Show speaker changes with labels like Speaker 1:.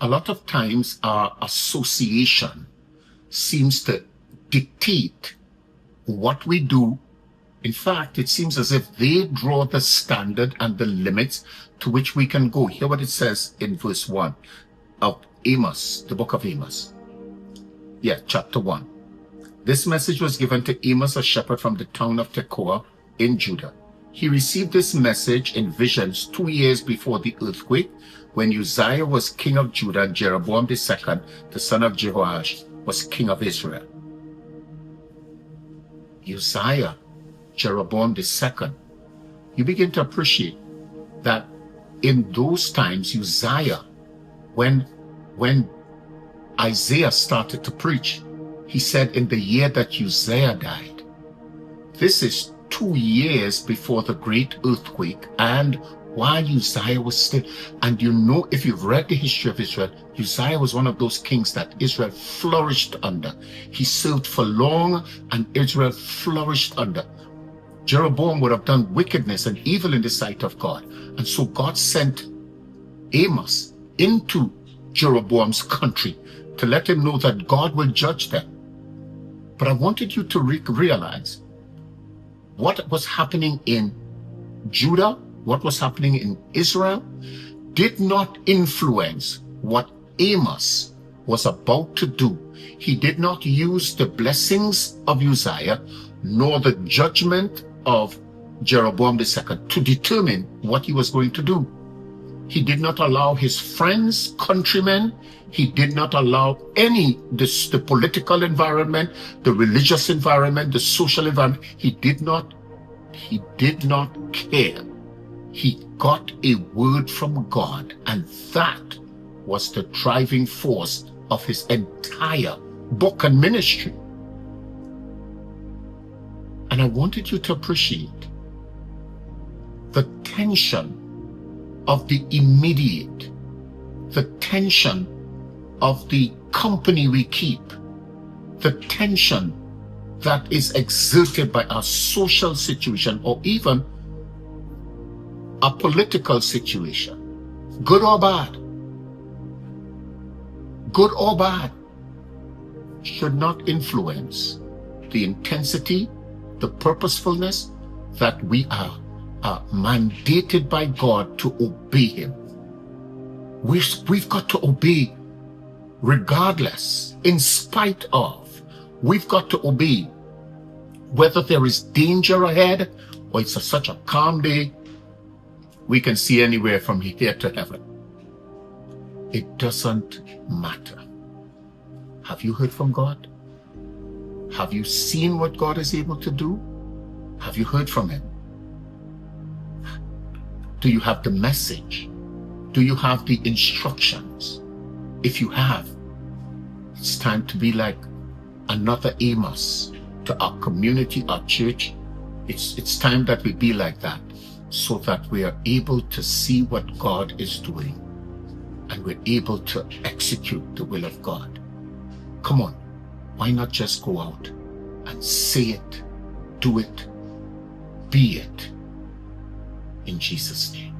Speaker 1: A lot of times our association seems to dictate what we do. In fact, it seems as if they draw the standard and the limits to which we can go. Hear what it says in verse 1 of Amos, the book of Amos. Yeah, chapter 1. This message was given to Amos, a shepherd from the town of Tekoa in Judah. He received this message in visions 2 years before the earthquake, when Uzziah was king of Judah and Jeroboam II, the son of Jehoash, was king of Israel. Uzziah, Jeroboam II. You begin to appreciate that in those times, Uzziah, when Isaiah started to preach, he said in the year that Uzziah died. This is 2 years before the great earthquake, and while Uzziah was still, and you know, if you've read the history of Israel, Uzziah was one of those kings that Israel flourished under. He served for long, and Israel flourished under. Jeroboam would have done wickedness and evil in the sight of God. And so God sent Amos into Jeroboam's country to let him know that God will judge them. But I wanted you to realize what was happening in Judah, what was happening in Israel, did not influence what Amos was about to do. He did not use the blessings of Uzziah nor the judgment of Jeroboam II to determine what he was going to do. He did not allow his friends, countrymen, he did not allow the political environment, the religious environment, the social environment. He did not care. He got a word from God, and that was the driving force of his entire book and ministry. And I wanted you to appreciate the tension of the immediate, the tension of the company we keep, the tension that is exerted by our social situation or even a political situation, good or bad, should not influence the intensity, the purposefulness that we are mandated by God to obey him. We've got to obey regardless, in spite of. We've got to obey whether there is danger ahead or it's such a calm day we can see anywhere from here to heaven. It doesn't matter. Have you heard from God? Have you seen what God is able to do? Have you heard from him? Do you have the message? Do you have the instructions? If you have, it's time to be like another Amos to our community, our church. It's time that we be like that, so that we are able to see what God is doing and we're able to execute the will of God. Come on, why not just go out and say it, do it, be it, in Jesus' name.